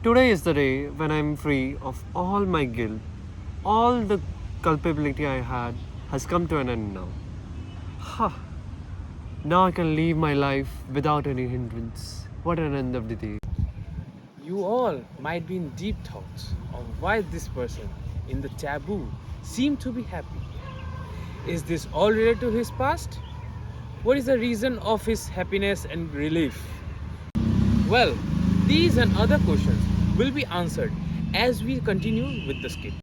Today is the day when I'm free of all my guilt. All the culpability I had has come to an end now. Ha! Now I can live my life without any hindrance. What an end of the day. You all might be in deep thoughts of why this person in the taboo seemed to be happy. Is this all related to his past? What is the reason of his happiness and relief? Well, these and other questions will be answered as we continue with the skit.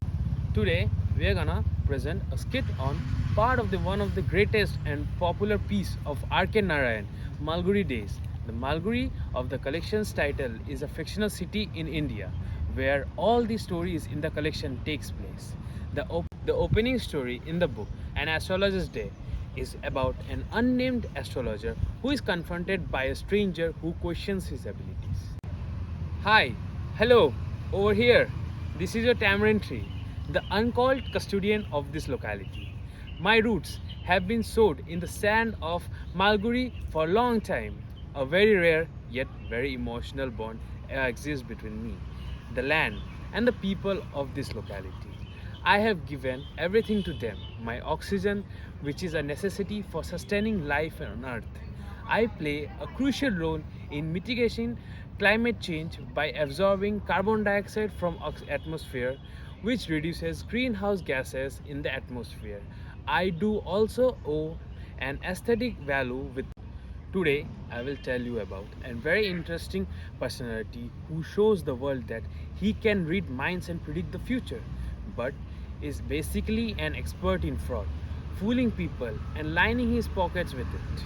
Today, we are gonna present a skit on part of the one of the greatest and popular piece of R.K. Narayan, Malguri Days. The Malguri of the collection's title is a fictional city in India where all the stories in the collection takes place. The opening story in the book, An Astrologer's Day, is about an unnamed astrologer who is confronted by a stranger who questions his abilities. Hi, hello, over here. This is your tamarind tree, the uncalled custodian of this locality. My roots have been sowed in the sand of Malguri for a long time. A very rare yet very emotional bond exists between me, the land, and the people of this locality. I have given everything to them my oxygen, which is a necessity for sustaining life on Earth. I play a crucial role in mitigating climate change by absorbing carbon dioxide from atmosphere, which reduces greenhouse gases in the atmosphere. I do also owe an aesthetic value with. Today, I will tell you about a very interesting personality who shows the world that he can read minds and predict the future, but is basically an expert in fraud, fooling people and lining his pockets with it.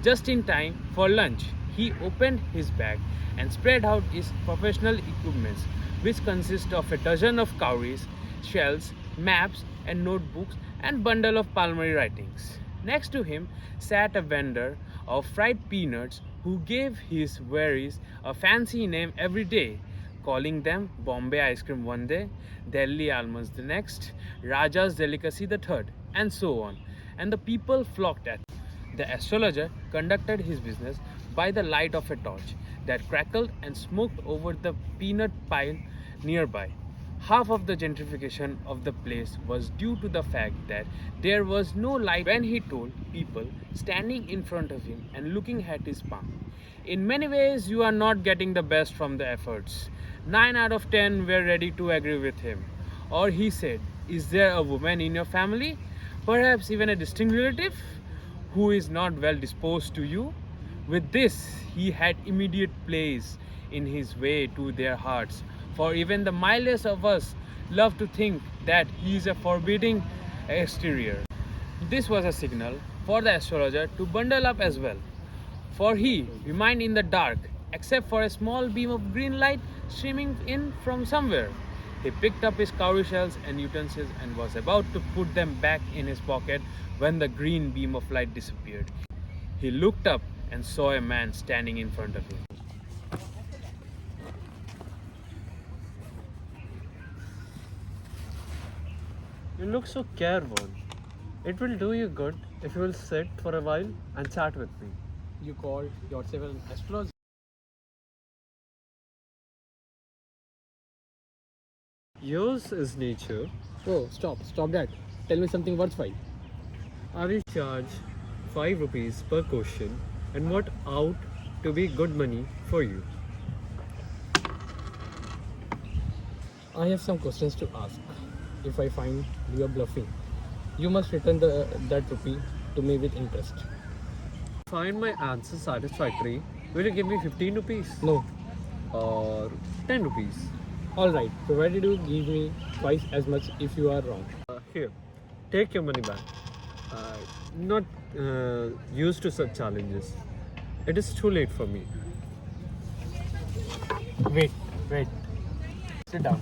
Just in time for lunch, he opened his bag and spread out his professional equipments, which consist of a dozen of cowries, shells, maps, and notebooks, and bundle of Palmary writings. Next to him sat a vendor of fried peanuts who gave his wares a fancy name every day, calling them Bombay ice cream one day, Delhi almonds the next, Raja's delicacy the third, and so on. And the people flocked at him. The astrologer conducted his business by the light of a torch that crackled and smoked over the peanut pile nearby. Half of the gentrification of the place was due to the fact that there was no light when he told people standing in front of him and looking at his palm. In many ways, you are not getting the best from the efforts. 9 out of 10 were ready to agree with him. Or he said, is there a woman in your family? Perhaps even a distant relative who is not well disposed to you? With this, he had immediate place in his way to their hearts, for even the mildest of us love to think that he is a forbidding exterior. This was a signal for the astrologer to bundle up as well, for he remained in the dark except for a small beam of green light streaming in from somewhere. He picked up his cowrie shells and utensils and was about to put them back in his pocket when the green beam of light disappeared. He looked up and saw a man standing in front of him. You look so careworn. It will do you good if you will sit for a while and chat with me. You call yourself an astrologer? Yours is nature. Oh, stop that. Tell me something worthwhile. I will charge 5 rupees per question and what out to be good money for you. I have some questions to ask. If I find you are bluffing, you must return that rupee to me with interest. Find my answer satisfactory. Will you give me 15 rupees No. or 10 rupees? Alright, provided you give me twice as much if you are wrong. Here, take your money back. Not used to such challenges. It is too late for me. Wait. Sit down.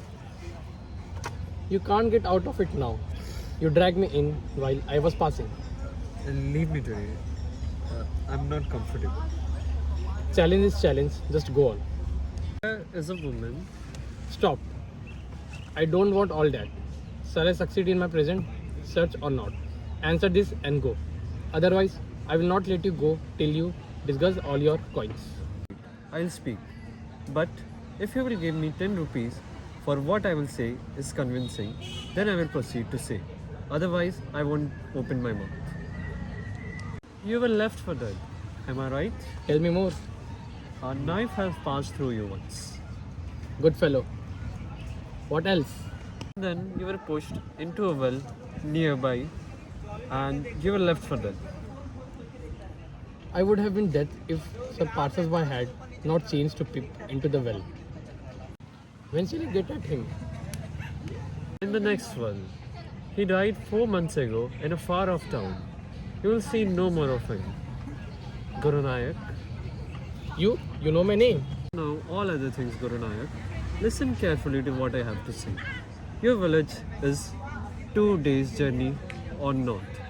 You can't get out of it now. You dragged me in while I was passing. And leave me today. I'm not comfortable. Challenge is challenge, just go on. There is a woman. Stop. I don't want all that. Shall I succeed in my present search or not? Answer this and go. Otherwise, I will not let you go till you discuss all your coins. I'll speak. But If you will give me 10 rupees for what I will say is convincing, then I will proceed to say. Otherwise, I won't open my mouth. You were left for dead. Am I right? Tell me more. A knife has passed through you once. Good fellow. What else? Then you were pushed into a well nearby and you were left for dead. I would have been dead if some passers-by had not changed to peep into the well. When shall I get at him? In the next one, he died 4 months ago in a far-off town. You will see no more of him. Guru Nayak. You know my name. Now all other things, Guru Nayak. Listen carefully to what I have to say. Your village is 2 days' journey on north.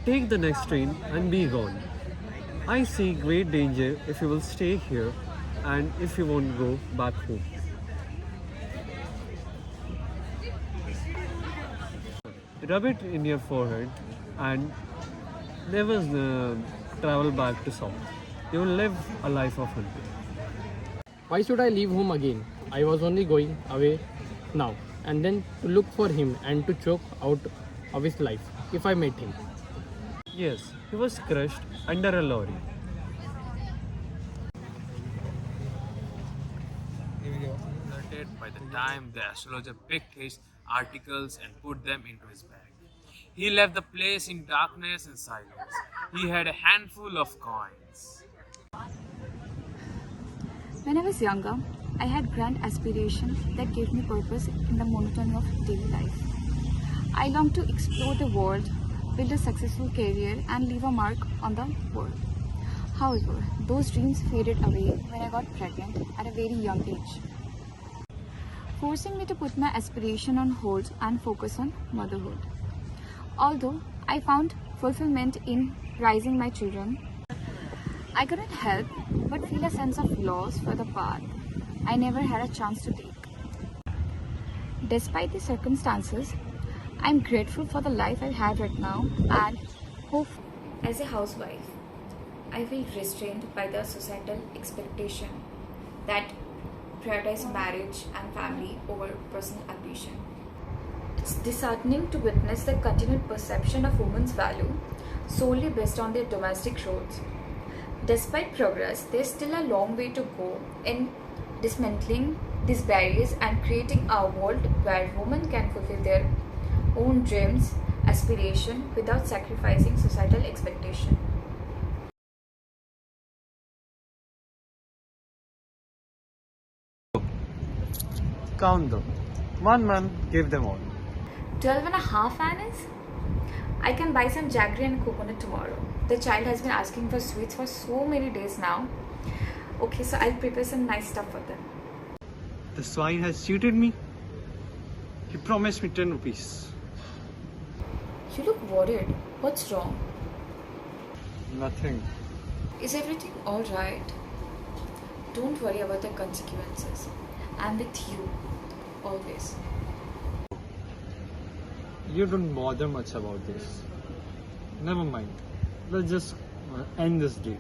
Take the next train and be gone. I see great danger if you will stay here and if you won't go back home. Rub it in your forehead and never travel back to south. You will live a life of hunting. Why should I leave home again? I was only going away now and then to look for him and to choke out of his life if I met him. Yes, he was crushed under a lorry. By the time the astrologer picked his articles and put them into his bag. He left the place in darkness and silence. He had a handful of coins. When I was younger, I had grand aspirations that gave me purpose in the monotony of daily life. I longed to explore the world, build a successful career, and leave a mark on the world. However, those dreams faded away when I got pregnant at a very young age, forcing me to put my aspiration on hold and focus on motherhood. Although I found fulfillment in raising my children, I couldn't help but feel a sense of loss for the path I never had a chance to take. Despite the circumstances, I'm grateful for the life I have right now and hope. As a housewife, I feel restrained by the societal expectation that prioritize marriage and family over personal ambition. It's disheartening to witness the continued perception of women's value solely based on their domestic roles. Despite progress, there's still a long way to go in dismantling these barriers and creating a world where women can fulfill their own dreams, aspiration without sacrificing societal expectation. Count them. 1 man gave them all. 12 and a half annas? I can buy some jaggery and coconut tomorrow. The child has been asking for sweets for so many days now. Okay, so I'll prepare some nice stuff for them. The swine has cheated me. He promised me 10 rupees. You look worried. What's wrong? Nothing. Is everything alright? Don't worry about the consequences. I'm with you. Always. You don't bother much about this. Never mind. Let's just end this day.